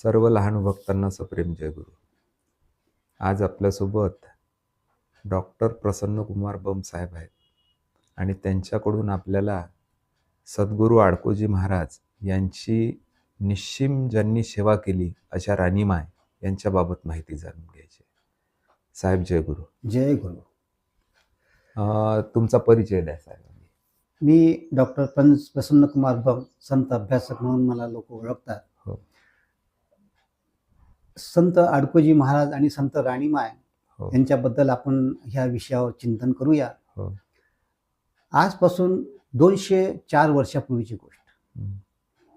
सर्व लहान भक्तांना सप्रेम जय गुरु. आज आपल्यासोबत डॉक्टर प्रसन्न कुमार बम साहेब आहेत आणि त्यांच्याकडून आपल्याला सद्गुरू आडकोजी महाराज यांची निश्चिम ज्यांनी सेवा केली अशा राणीमाय यांच्याबाबत माहिती जाणून घ्यायची. साहेब जय गुरु. जय गुरु. तुमचा परिचय द्या साहेब. मी डॉक्टर प्रसन्न कुमार बम, संत अभ्यासक म्हणून मला लोक ओळखतात. हो. संत आडकोजी महाराज आणि संत राणीमाय हो. यांच्याबद्दल आपण ह्या विषयावर चिंतन करूया. हो. आजपासून 204 वर्षापूर्वीची गोष्ट.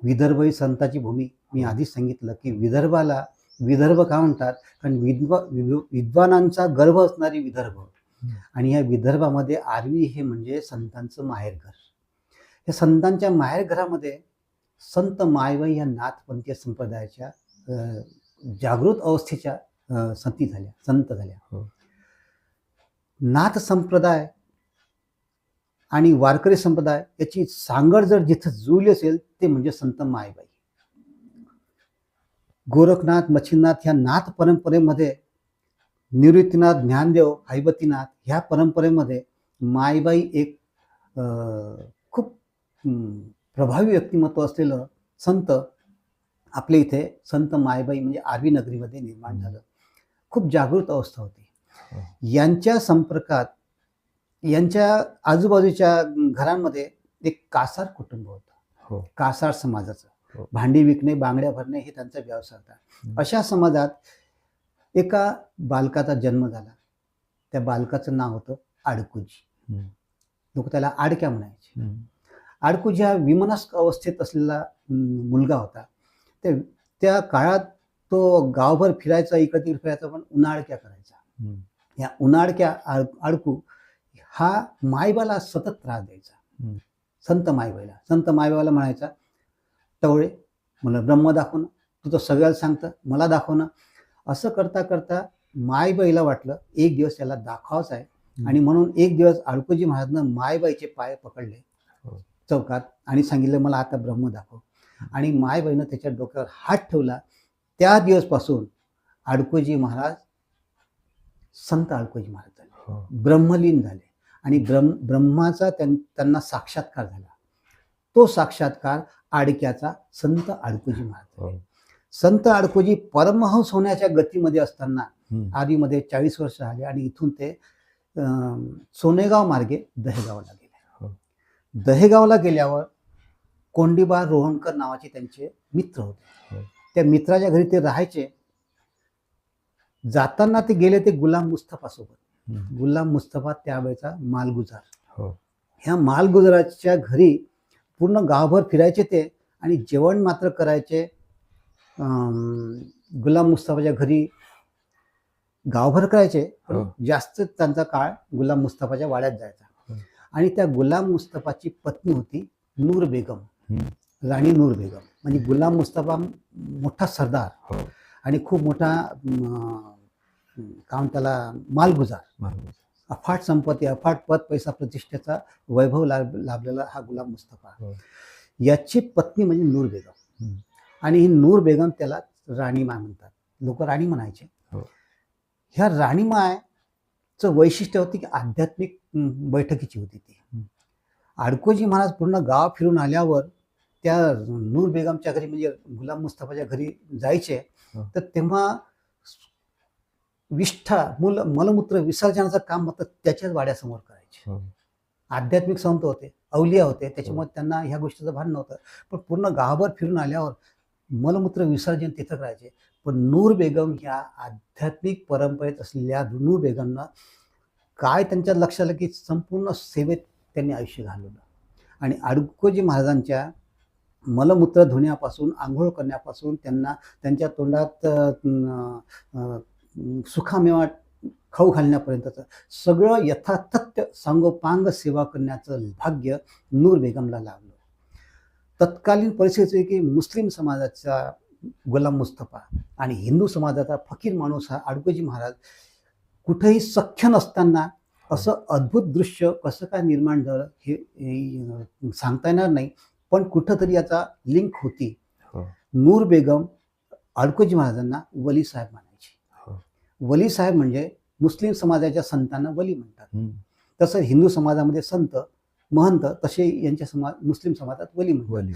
विदर्भ ही संताची भूमी. मी आधीच सांगितलं की विदर्भाला विदर्भ का म्हणतात, कारण विद्वानांचा गर्भ असणारी विदर्भ. आणि या विदर्भामध्ये आर्वी हे म्हणजे संतांचं माहेरघर. या संतांच्या माहेरघरामध्ये संत मायबाई या नाथपंथीय संप्रदायाच्या जागृत अवस्थेच्या संत झाल्या. हो. नाथ संप्रदाय आणि वारकरी संप्रदाय याची सांगड जर जिथं जुळली असेल ते म्हणजे संत मायबाई. गोरखनाथ, मच्छिंद्रनाथ ह्या नाथ परंपरेमध्ये, निवृत्तीनाथ, ज्ञानदेव, हैबतीनाथ ह्या परंपरेमध्ये मायबाई एक खूप प्रभावी व्यक्तिमत्व असलेलं संत आपल्या इथे संत मायबाई म्हणजे आर्वी नगरीमध्ये निर्माण झालं. खूप जागृत अवस्था होती. यांच्या संपर्कात यांच्या आजूबाजूच्या घरांमध्ये एक कासार कुटुंब होतं. कासार समाजाचं. भांडी विकणे, बांगड्या भरणे हे त्यांचा व्यवसाय होता. अशा समाजात एका बालकाचा जन्म झाला. त्या बालकाचं नाव होतं आडकोजी. लोक त्याला आडक्या म्हणायचे. आडकोजी हा विमनस्क अवस्थेत असलेला मुलगा होता. त्या काळात तो गावभर फिरायचा, इकडे तिकडे फिरायचा, पण उन्हाळक्या करायचा. या उन्हाळक्या आडकू हा मायबाला सतत त्रास द्यायचा. संत मायबाला म्हणायचा, टवळे मला ब्रह्म दाखव ना, तू तर सगळ्याला सांगतं, मला दाखव ना. असं करता करता मायबाईला वाटलं एक दिवस त्याला दाखवायचं आहे. आणि म्हणून एक दिवस आडकोजी महाराजनं मायबाईचे पाय पकडले चौकात आणि सांगितलं, मला आता ब्रह्म दाखव. आणि मायबाईनं त्याच्या डोक्यावर हात ठेवला. त्या दिवसपासून आडकोजी महाराज संत आडकोजी महाराज झाले, ब्रह्मलीन झाले. आणि ब्रह्माचा त्यांना साक्षात्कार झाला. तो साक्षात्कार आडक्याचा संत आडकोजी महाराज. संत आडकोजी परमहंस होण्याच्या गतीमध्ये असताना आर्वीमध्ये 40 वर्ष झाले आणि इथून ते सोनेगाव मार्गे दहेगावला गेले. दहेगावला गेल्यावर कोंडीबा रोहणकर नावाचे त्यांचे मित्र होते. त्या मित्राच्या घरी ते राहायचे. जाताना ते गेले ते गुलाम मुस्तफा सोबत. गुलाम मुस्तफा त्यावेळेचा मालगुजार. ह्या मालगुजाराच्या घरी पूर्ण गावभर फिरायचे ते आणि जेवण मात्र करायचे गुलाम मुस्तफाच्या घरी. गावभर करायचे, जास्त त्यांचा काळ गुलाम मुस्तफाच्या वाड्यात जायचा. आणि त्या गुलाम मुस्तफाची पत्नी होती नूर बेगम, राणी नूर बेगम. म्हणजे गुलाम मुस्तफा मोठा सरदार आणि खूप मोठा काम त्याला मालगुजार. अफाट संपत्ती, अफाट पद, पैसा, प्रतिष्ठेचा वैभव लाभलेला हा गुलाम मुस्तफा. याची पत्नी म्हणजे नूर बेगम. आणि ही नूर बेगम त्याला राणीमाय म्हणतात. लोक राणी म्हणायचे. ह्या राणीमायचं वैशिष्ट्य होती की आध्यात्मिक बैठकीची होती ती. आडकोजी महाराज पूर्ण गाव फिरून आल्यावर त्या नूर बेगमच्या घरी म्हणजे गुलाम मुस्तफाच्या घरी जायचे. तर तेव्हा विष्ठा, मलमूत्र विसर्जनाचं काम मात्र त्याच्याच वाड्यासमोर करायचे. आध्यात्मिक संत होते, अवलिया होते, त्याच्यामुळे त्यांना ह्या गोष्टीचं भान नव्हतं. पण पूर्ण गावभर फिरून आल्यावर मलमूत्र विसर्जन तिथं करायचे. पण नूर बेगम ह्या आध्यात्मिक परंपरेत असलेल्या नूर बेगमनं काय त्यांच्या लक्षात आलं की संपूर्ण सेवेत त्यांनी आयुष्य घालवलं. आणि आडकोजी महाराजांच्या मलमूत्र धुण्यापासून, आंघोळ करण्यापासून, त्यांना त्यांच्या तोंडात सुखामेवा खाऊ घालण्यापर्यंतचं सगळं यथातथ्य सांगोपांग सेवा करण्याचं भाग्य नूर बेगमला लाभलं. तत्कालीन परिस्थिती की मुस्लिम समाजाचा गुलाम मुस्तफा आणि हिंदू समाजाचा फकीर माणूस हा आडकोजी महाराज कुठेही सख्य नसताना असं अद्भुत दृश्य कसं काय निर्माण झालं हे सांगता येणार नाही. पण कुठंतरी याचा लिंक होती. नूर बेगम अडकोजी महाराजांना वली साहेब म्हणायचे. हो. वली साहेब म्हणजे मुस्लिम समाजाच्या संतांना वली म्हणतात. हम्म. तसं हिंदू समाजामध्ये संत महंत, तसे यांच्या मुस्लिम समाजात वली म्हणतात. वली.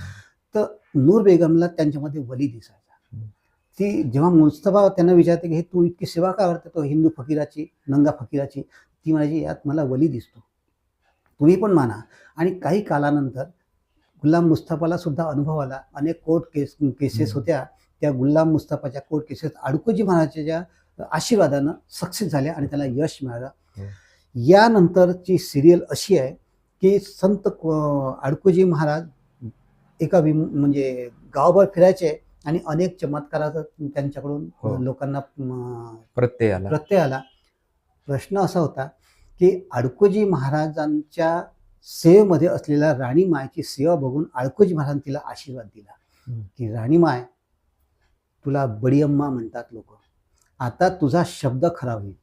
तर नूर बेगमला त्यांच्यामध्ये वली दिसायचा. हम्म. ती जेव्हा मुस्तफा त्यांना विचारते की हे तू इतकी सेवा का करते तो हिंदू फकीराची, नंगा फकीराची, ती म्हणायची यात मला वली दिसतो, तुम्ही पण माना. आणि काही कालानंतर गुलाम मुस्तफाला सुद्धा अनुभव आला. अनेक केसेस होत्या. त्या गुलाम मुस्तफाच्या कोर्ट केसेस अडकोजी महाराजांच्या आशीर्वादानं सक्सेस झाल्या आणि त्याला यश मिळालं. यानंतरची सिरियल अशी आहे की संत अडकोजी महाराज एका म्हणजे गावभर फिरायचे आणि अनेक चमत्काराचा त्यांच्याकडून लोकांना प्रत्यय आला. प्रश्न असा होता की अडकोजी महाराजांच्या सेवेमध्ये असलेल्या राणी मायची सेवा बघून अडकोजी महाराजांनी तिला आशीर्वाद दिला की राणी माय, तुला बडी अम्मा म्हणतात लोक, आता तुझा शब्द खरा होईल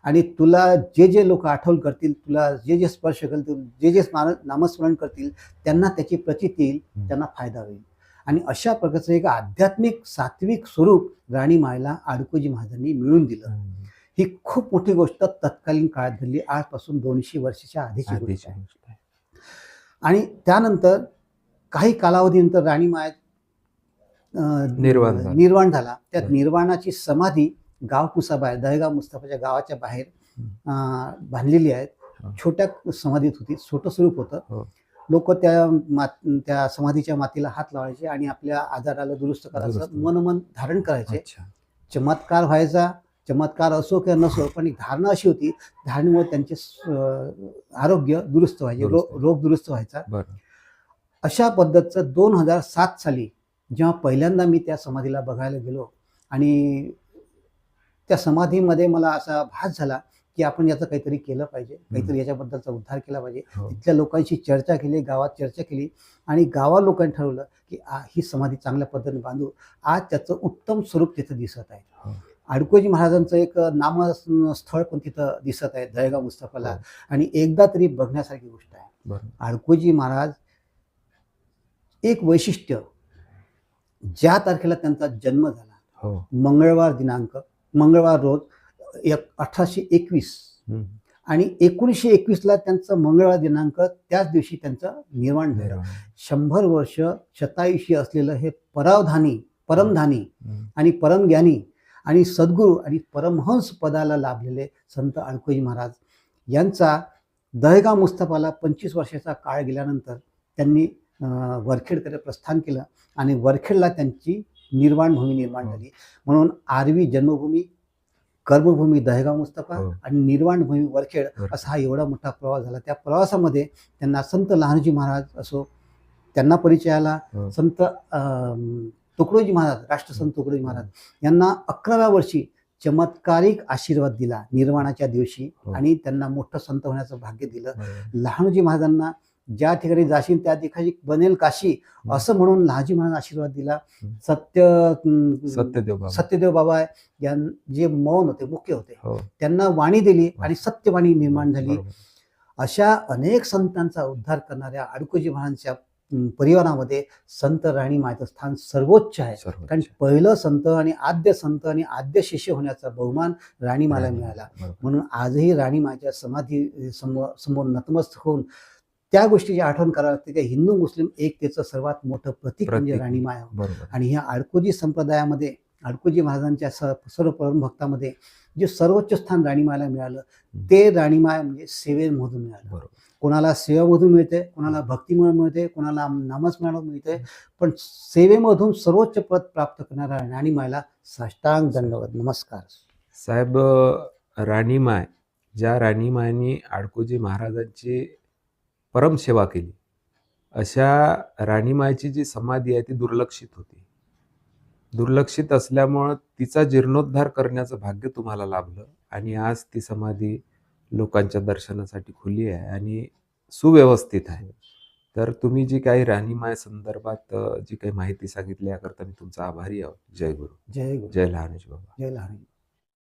आणि तुला जे जे लोक आठवण करतील, तुला जे जे स्पर्श करतील, जे जे नामस्मरण करतील, त्यांना त्याची प्रचिती येईल, त्यांना फायदा होईल. आणि अशा प्रकारचं एक आध्यात्मिक सात्विक स्वरूप राणी मायला अडकोजी महाराजांनी मिळवून दिलं. ही खूप मोठी गोष्ट तत्कालीन काळात घडली. आजपासून 200 वर्षाच्या आधीची गोष्ट आहे. आणि त्यानंतर काही कालावधीनंतर राणी माय निर्वाण झाला. त्या निर्वाणाची समाधी गाव कुसाबाहेर, दहेगाव मुस्तफाच्या गावाच्या बाहेर बांधलेली आहे. छोट्या समाधीत होती, छोटं स्वरूप होतं. लोक त्या समाधीच्या मातीला हात लावायचे आणि आपल्या आजाराला दुरुस्त करायचं मनोमन धारण करायचे. चमत्कार व्हायचा. चमत्कार असो किंवा नसो, पण एक धारणा अशी होती, धारणेमुळे त्यांचे आरोग्य दुरुस्त व्हायचे, रोग दुरुस्त व्हायचा. अशा पद्धतीचं 2007 साली जेव्हा पहिल्यांदा मी त्या समाधीला बघायला गेलो आणि त्या समाधीमध्ये मला असा भास झाला की आपण याचं काहीतरी केलं पाहिजे, काहीतरी याच्याबद्दलचा उद्धार केला पाहिजे. तिथल्या लोकांशी चर्चा केली, गावात चर्चा केली आणि गावात लोकांनी ठरवलं की ही समाधी चांगल्या पद्धतीने बांधू. आज त्याचं उत्तम स्वरूप तिथं दिसत आहे. अडकोजी महाराजांचं एक नामस्थळ पण तिथं दिसत आहे दहेगाव मुस्तफाला. आणि एकदा तरी बघण्यासारखी गोष्ट आहे. अडकोजी महाराज एक वैशिष्ट्य, ज्या तारखेला त्यांचा जन्म झाला, मंगळवार रोज 1821 आणि 1921ला त्यांचं मंगळवार दिनांक, त्याच दिवशी त्यांचं निर्वाण झालं. 100 वर्ष शतायुषी असलेलं हे परमधानी आणि परमज्ञानी आणि सद्गुरू आणि परमहंस पदाला लाभलेले संत अडकोजी महाराज यांचा दहेगाव मुस्तफाला 25 वर्षाचा काळ गेल्यानंतर त्यांनी वरखेडकडे प्रस्थान केलं आणि वरखेडला त्यांची निर्वाण भूमी निर्माण झाली. म्हणून आरवी जन्मभूमी, कर्मभूमी दहेगाव मुस्तफा आणि निर्वाण भूमी वरखेड, असा हा एवढा मोठा प्रवास झाला. त्या प्रवासामध्ये त्यांना संत लहानोजी महाराज असो, त्यांना परिचय आला. संत तुकडोजी महाराज, राष्ट्रसंत तुकडोजी महाराज यांना 11व्या वर्षी चमत्कारिक आशीर्वाद दिला निर्वाणाच्या दिवशी आणि त्यांना मोठं संत होण्याचं भाग्य दिलं. लहानोजी महाराजांना ज्या ठिकाणी जाशील त्या ठिकाणी बनेल काशी, असं म्हणून लहानोजी महाराज आशीर्वाद दिला. सत्यदेव बाबा जे मौन होते, मुख्य होते, त्यांना वाणी दिली आणि सत्यवाणी निर्माण झाली. अशा अनेक संतांचा उद्धार करणाऱ्या अडकोजी महाराजांच्या परिवारामध्ये संत राणी मायचं स्थान सर्वोच्च आहे. कारण पहिलं संत आणि आद्य शिष्य होण्याचा बहुमान राणी मायला मिळाला. म्हणून आजही राणी मायच्या समाधी समोर नतमस्तक होऊन त्या गोष्टीची आठवण करावी लागते की हिंदू मुस्लिम एकतेचं सर्वात मोठं प्रतीक म्हणजे राणी माय. आणि ह्या अडकोजी संप्रदायामध्ये, अडकोजी महाराजांच्या सर्व परमभक्तामध्ये जे सर्वोच्च स्थान राणीमायला मिळालं, ते राणीमाय म्हणजे सेवेमधून मिळालं. कोणाला सेवामधून मिळते, कोणाला भक्तीमुळे मिळते, कोणाला नामस्मरणात मिळते, पण सेवेमधून सर्वोच्च पद प्राप्त करणाऱ्या राणीमायला साष्टांग दंडवत नमस्कार. साहेब, राणीमाय, ज्या राणीमायनी अडकोजी महाराजांची परम सेवा केली, अशा राणीमायची जी समाधी आहे ती दुर्लक्षित होती. दुर्लक्षित असल्यामुळं तिचा जीर्णोद्धार करण्याचं भाग्य तुम्हाला लाभलं आणि आज ती समाधी लोकांच्या दर्शनासाठी खुली आहे आणि सुव्यवस्थित आहे. तर तुम्ही जी काही राणीमाय संदर्भात जी काही माहिती सांगितली याकरता मी तुमचा आभारी आहोत. जय गुरु. जय गुरु. जय लहानोजी बाबा. जय लहानोजी.